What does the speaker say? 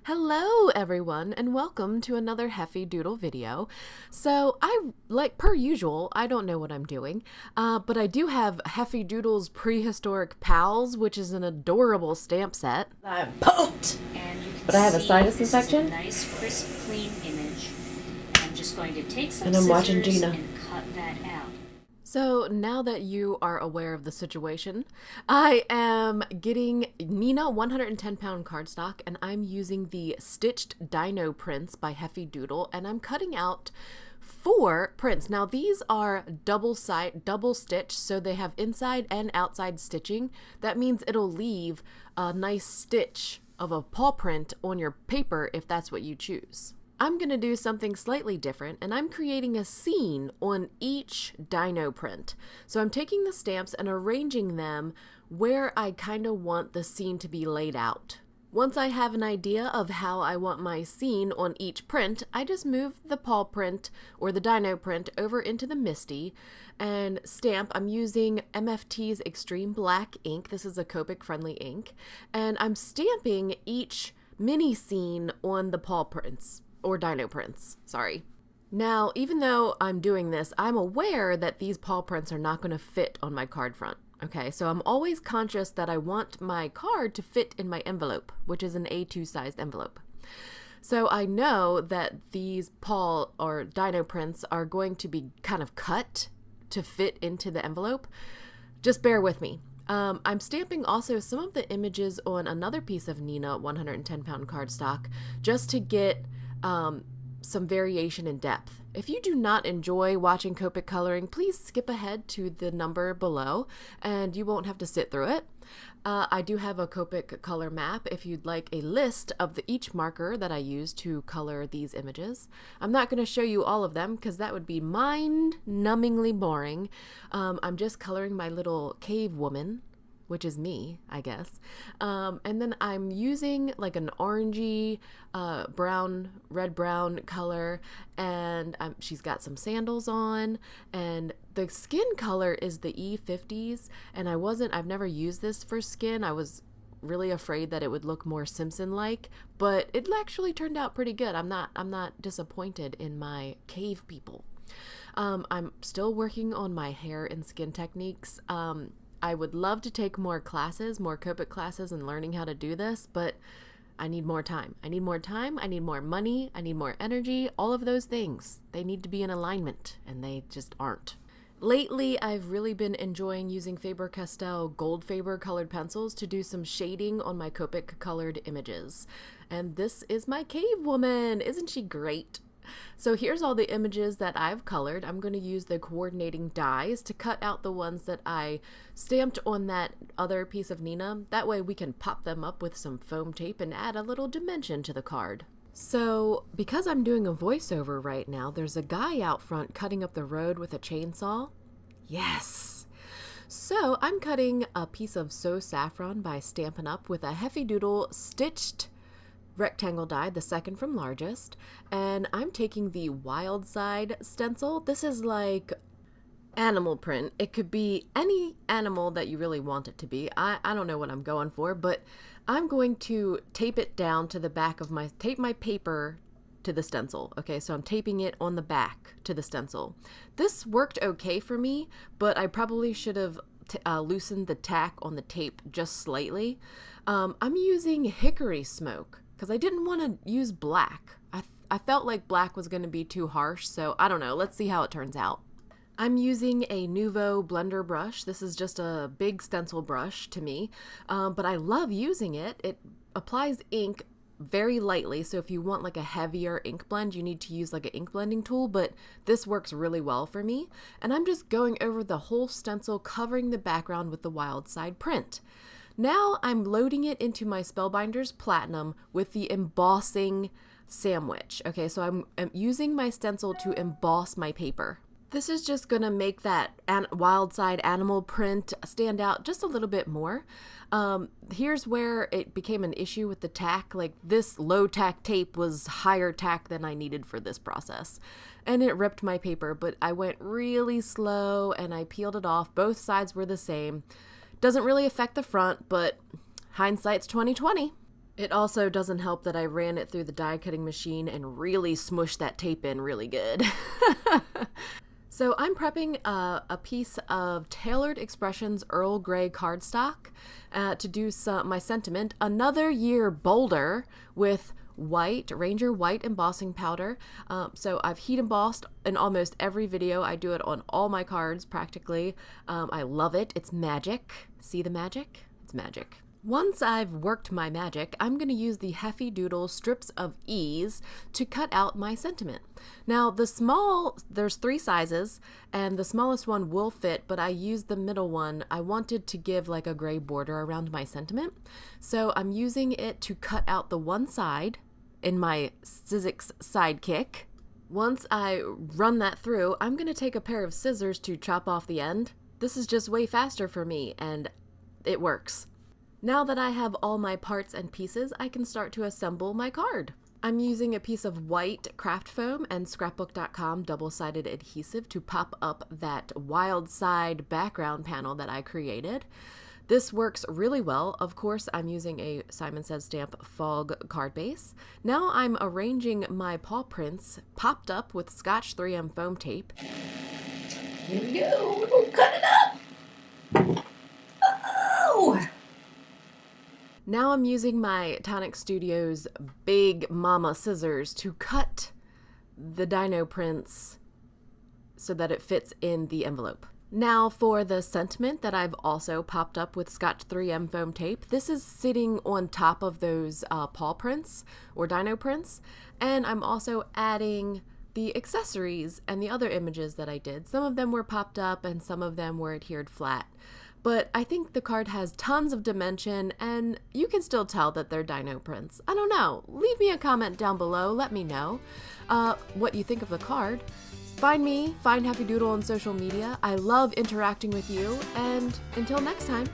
Hello everyone and welcome to another Heffy Doodle video. So like per usual, I don't know what I'm doing, but I do have Heffy Doodle's Prehistoric Pals, which is an adorable stamp set. I'm pumped! And you can But I have a see sinus this infection. Is a nice, crisp, clean image. I'm just going to take some And I'm watching scissors Dino. and cut that out. So now that you are aware of the situation, I am getting Neenah 110-pound cardstock, and I'm using the Stitched Dino prints by Heffy Doodle, and I'm cutting out 4 prints. Now these are double stitch, so they have inside and outside stitching. That means it'll leave a nice stitch of a paw print on your paper if that's what you choose. I'm going to do something slightly different, and I'm creating a scene on each dino print. So I'm taking the stamps and arranging them where I kind of want the scene to be laid out. Once I have an idea of how I want my scene on each print, I just move the paw print or the dino print over into the MISTI and stamp. I'm using MFT's Extreme Black ink. This is a Copic friendly ink, and I'm stamping each mini scene on the paw prints. Or dino prints, sorry. Now, even though I'm doing this, I'm aware that these paw prints are not going to fit on my card front. Okay, so I'm always conscious that I want my card to fit in my envelope, which is an A2 sized envelope. So I know that these paw or dino prints are going to be kind of cut to fit into the envelope. Just bear with me. I'm stamping also some of the images on another piece of Neenah 110-pound cardstock just to get some variation in depth. If you do not enjoy watching Copic coloring, please skip ahead to the number below and you won't have to sit through it. I do have a Copic color map if you'd like a list of each marker that I use to color these images. I'm not going to show you all of them because that would be mind-numbingly boring. I'm just coloring my little cave woman, which is me, I guess. And then I'm using like an orangey, red-brown color, and she's got some sandals on, and the skin color is the E50s, and I've never used this for skin. I was really afraid that it would look more Simpson-like, but it actually turned out pretty good. I'm not disappointed in my cave people. I'm still working on my hair and skin techniques. I would love to take more classes, more Copic classes and learning how to do this, but I need more time. I need more time, I need more money, I need more energy, all of those things. They need to be in alignment, and they just aren't. Lately, I've really been enjoying using Faber Castell Goldfaber colored pencils to do some shading on my Copic colored images. And this is my cave woman! Isn't she great? So here's all the images that I've colored. I'm going to use the coordinating dies to cut out the ones that I stamped on that other piece of Neenah. That way we can pop them up with some foam tape and add a little dimension to the card. So because I'm doing a voiceover right now, there's a guy out front cutting up the road with a chainsaw. Yes! So I'm cutting a piece of Saffron by Stampin' Up with a Heffy Doodle stitched rectangle die, the second from largest, and I'm taking the Wildside stencil. This is like animal print. It could be any animal that you really want it to be. I don't know what I'm going for, but I'm going to tape it down to the back of tape my paper to the stencil. Okay, so I'm taping it on the back to the stencil. This worked okay for me, but I probably should have loosened the tack on the tape just slightly. I'm using hickory smoke because I didn't want to use black. I felt like black was going to be too harsh, so I don't know. Let's see how it turns out. I'm using a Nuvo blender brush. This is just a big stencil brush to me, but I love using it. It applies ink very lightly, so if you want like a heavier ink blend, you need to use like an ink blending tool, but this works really well for me. And I'm just going over the whole stencil, covering the background with the Wildside print. Now I'm loading it into my Spellbinders Platinum with the embossing sandwich. Okay, so I'm using my stencil to emboss my paper. This is just gonna make that Wildside animal print stand out just a little bit more. Here's where it became an issue with the tack. Like, this low tack tape was higher tack than I needed for this process, and it ripped my paper, but I went really slow and I peeled it off. Both sides were the same. Doesn't really affect the front, but hindsight's 20/20. It also doesn't help that I ran it through the die cutting machine and really smushed that tape in really good. So I'm prepping a piece of Tailored Expressions Earl Grey cardstock to do my sentiment. Another year bolder with white, Ranger white embossing powder. So I've heat embossed in almost every video. I do it on all my cards practically. I love it. It's magic. See the magic? It's magic. Once I've worked my magic, I'm going to use the Heffy Doodle Strips of Ease to cut out my sentiment. Now there's 3 sizes, and the smallest one will fit, but I used the middle one. I wanted to give like a gray border around my sentiment. So I'm using it to cut out the one side in my Sizzix Sidekick. Once I run that through, I'm going to take a pair of scissors to chop off the end. This is just way faster for me, and it works. Now that I have all my parts and pieces, I can start to assemble my card. I'm using a piece of white craft foam and scrapbook.com double-sided adhesive to pop up that Wildside background panel that I created. This works really well. Of course, I'm using a Simon Says Stamp Fog card base. Now I'm arranging my paw prints popped up with Scotch 3M foam tape. Here we go. We're gonna cut it up. Oh! Now I'm using my Tonic Studios Big Mama scissors to cut the Dino prints so that it fits in the envelope. Now for the sentiment that I've also popped up with Scotch 3M foam tape. This is sitting on top of those paw prints or Dino prints, and I'm also adding the accessories and the other images that I did. Some of them were popped up and some of them were adhered flat. But I think the card has tons of dimension, and you can still tell that they're Dino prints. I don't know. Leave me a comment down below. Let me know what you think of the card. Find me, find Heffy Doodle on social media. I love interacting with you, and until next time.